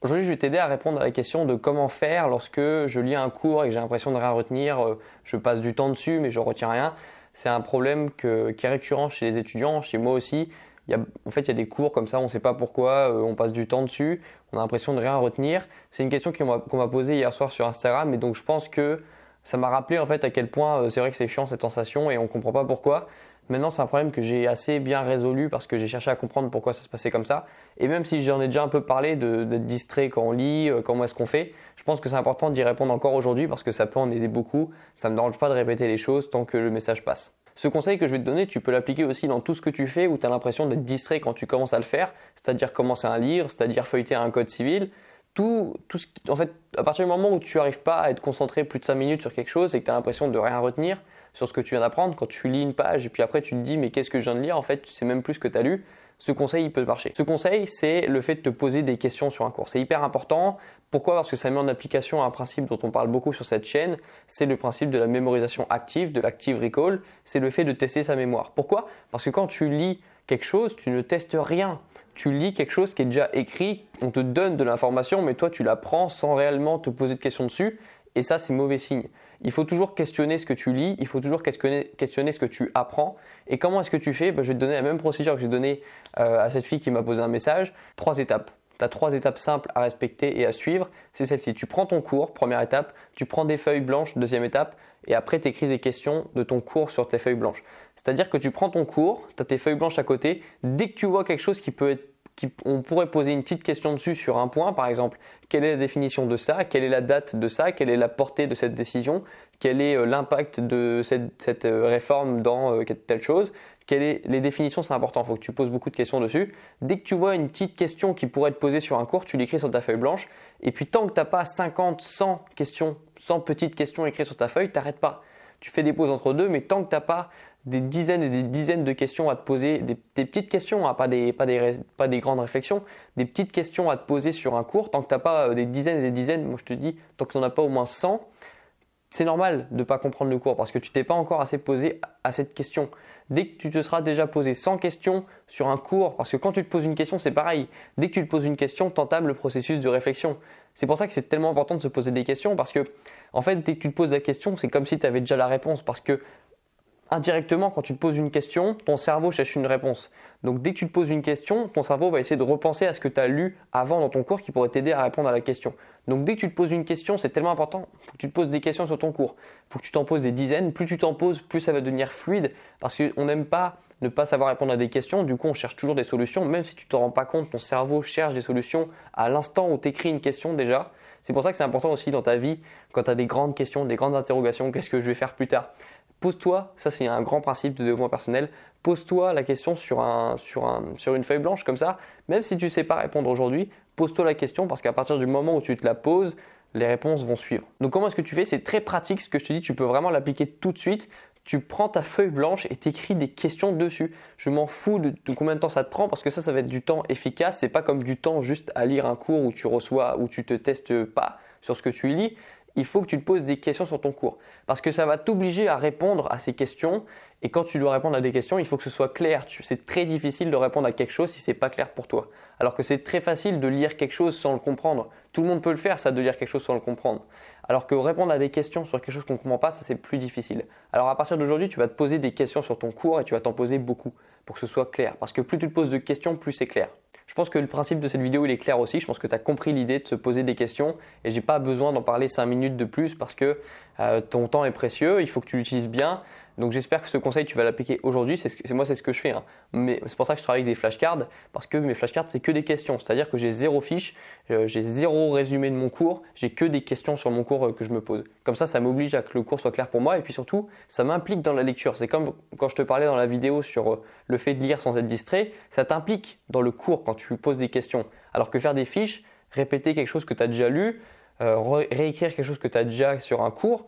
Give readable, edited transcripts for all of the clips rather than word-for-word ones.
Aujourd'hui, je vais t'aider à répondre à la question de comment faire lorsque je lis un cours et que j'ai l'impression de rien retenir. Je passe du temps dessus, mais je ne retiens rien. C'est un problème qui est récurrent chez les étudiants, chez moi aussi. Il y a des cours comme ça, on ne sait pas pourquoi, on passe du temps dessus, on a l'impression de rien retenir. C'est une question qu'on m'a posée hier soir sur Instagram, et donc je pense que ça m'a rappelé en fait à quel point c'est vrai que c'est chiant cette sensation et on ne comprend pas pourquoi. Maintenant, c'est un problème que j'ai assez bien résolu parce que j'ai cherché à comprendre pourquoi ça se passait comme ça. Et même si j'en ai déjà un peu parlé d'être distrait quand on lit, comment est-ce qu'on fait, je pense que c'est important d'y répondre encore aujourd'hui parce que ça peut en aider beaucoup. Ça ne me dérange pas de répéter les choses tant que le message passe. Ce conseil que je vais te donner, tu peux l'appliquer aussi dans tout ce que tu fais où tu as l'impression d'être distrait quand tu commences à le faire, c'est-à-dire commencer un livre, c'est-à-dire feuilleter un code civil. En fait, à partir du moment où tu n'arrives pas à être concentré plus de 5 minutes sur quelque chose et que tu as l'impression de rien retenir sur ce que tu viens d'apprendre, quand tu lis une page et puis après tu te dis mais qu'est-ce que je viens de lire, en fait tu sais même plus ce que tu as lu, ce conseil il peut marcher. Ce conseil c'est le fait de te poser des questions sur un cours. C'est hyper important. Pourquoi? Parce que ça met en application un principe dont on parle beaucoup sur cette chaîne, c'est le principe de la mémorisation active, de l'active recall, c'est le fait de tester sa mémoire. Pourquoi? Parce que quand tu lis quelque chose, tu ne testes rien. Tu lis quelque chose qui est déjà écrit, on te donne de l'information, mais toi tu la prends sans réellement te poser de questions dessus. Et ça, c'est mauvais signe. Il faut toujours questionner ce que tu lis, il faut toujours questionner ce que tu apprends. Et comment est-ce que tu fais? Je vais te donner la même procédure que j'ai donnée à cette fille qui m'a posé un message. 3 étapes. Tu as 3 étapes simples à respecter et à suivre. C'est celle-ci. Tu prends ton cours, première étape. Tu prends des feuilles blanches, deuxième étape. Et après, tu écris des questions de ton cours sur tes feuilles blanches. C'est-à-dire que tu prends ton cours, tu as tes feuilles blanches à côté. Dès que tu vois quelque chose on pourrait poser une petite question dessus sur un point, par exemple, quelle est la définition de ça, quelle est la date de ça, quelle est la portée de cette décision, quel est l'impact de cette réforme dans telle chose, les définitions, c'est important, il faut que tu poses beaucoup de questions dessus. Dès que tu vois une petite question qui pourrait être posée sur un cours, tu l'écris sur ta feuille blanche et puis tant que tu n'as pas 50, 100 questions, 100 petites questions écrites sur ta feuille, tu n'arrêtes pas. Tu fais des pauses entre deux, mais tant que tu n'as pas des dizaines et des dizaines de questions à te poser, des petites questions, hein, pas des grandes réflexions, des petites questions à te poser sur un cours, tant que tu n'as pas des dizaines et des dizaines, moi je te dis, tant que tu n'en as pas au moins 100, c'est normal de ne pas comprendre le cours parce que tu t'es pas encore assez posé à cette question. Dès que tu te seras déjà posé 100 questions sur un cours, parce que quand tu te poses une question, c'est pareil. Dès que tu te poses une question, tu entames le processus de réflexion. C'est pour ça que c'est tellement important de se poser des questions parce que, en fait, dès que tu te poses la question, c'est comme si tu avais déjà la réponse parce que indirectement, quand tu te poses une question, ton cerveau cherche une réponse. Donc dès que tu te poses une question, ton cerveau va essayer de repenser à ce que tu as lu avant dans ton cours qui pourrait t'aider à répondre à la question. Donc dès que tu te poses une question, c'est tellement important, il faut que tu te poses des questions sur ton cours. Il faut que tu t'en poses des dizaines. Plus tu t'en poses, plus ça va devenir fluide parce qu'on n'aime pas ne pas savoir répondre à des questions. Du coup, on cherche toujours des solutions. Même si tu ne te rends pas compte, ton cerveau cherche des solutions à l'instant où tu écris une question déjà. C'est pour ça que c'est important aussi dans ta vie, quand tu as des grandes questions, des grandes interrogations, qu'est-ce que je vais faire plus tard? Pose-toi, ça c'est un grand principe de développement personnel, pose-toi la question sur une feuille blanche comme ça, même si tu ne sais pas répondre aujourd'hui, pose-toi la question parce qu'à partir du moment où tu te la poses, les réponses vont suivre. Donc comment est-ce que tu fais? C'est très pratique ce que je te dis, tu peux vraiment l'appliquer tout de suite. Tu prends ta feuille blanche et t'écris des questions dessus. Je m'en fous de combien de temps ça te prend parce que ça va être du temps efficace. C'est pas comme du temps juste à lire un cours où tu te testes pas sur ce que tu lis. Il faut que tu te poses des questions sur ton cours parce que ça va t'obliger à répondre à ces questions et quand tu dois répondre à des questions, il faut que ce soit clair. C'est très difficile de répondre à quelque chose si c'est pas clair pour toi. Alors que c'est très facile de lire quelque chose sans le comprendre. Tout le monde peut le faire, ça, de lire quelque chose sans le comprendre. Alors que répondre à des questions sur quelque chose qu'on ne comprend pas, ça c'est plus difficile. Alors à partir d'aujourd'hui, tu vas te poser des questions sur ton cours et tu vas t'en poser beaucoup pour que ce soit clair. Parce que plus tu te poses de questions, plus c'est clair. Je pense que le principe de cette vidéo il est clair aussi. Je pense que tu as compris l'idée de se poser des questions et j'ai pas besoin d'en parler 5 minutes de plus parce que ton temps est précieux, il faut que tu l'utilises bien. Donc j'espère que ce conseil tu vas l'appliquer aujourd'hui, c'est ce que je fais. Hein. Mais c'est pour ça que je travaille avec des flashcards parce que mes flashcards c'est que des questions, c'est-à-dire que j'ai 0 fiche, j'ai 0 résumé de mon cours, j'ai que des questions sur mon cours que je me pose. Comme ça m'oblige à que le cours soit clair pour moi et puis surtout ça m'implique dans la lecture. C'est comme quand je te parlais dans la vidéo sur le fait de lire sans être distrait, ça t'implique dans le cours quand tu poses des questions. Alors que faire des fiches, répéter quelque chose que tu as déjà lu, réécrire quelque chose que tu as déjà sur un cours,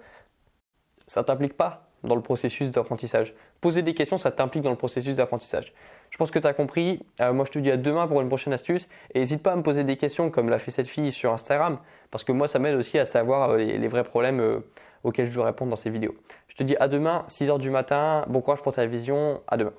ça t'implique pas dans le processus d'apprentissage. Poser des questions, ça t'implique dans le processus d'apprentissage. Je pense que tu as compris. Moi, je te dis à demain pour une prochaine astuce. Et n'hésite pas à me poser des questions comme l'a fait cette fille sur Instagram parce que moi, ça m'aide aussi à savoir les vrais problèmes auxquels je dois répondre dans ces vidéos. Je te dis à demain, 6h du matin. Bon courage pour ta révision. À demain.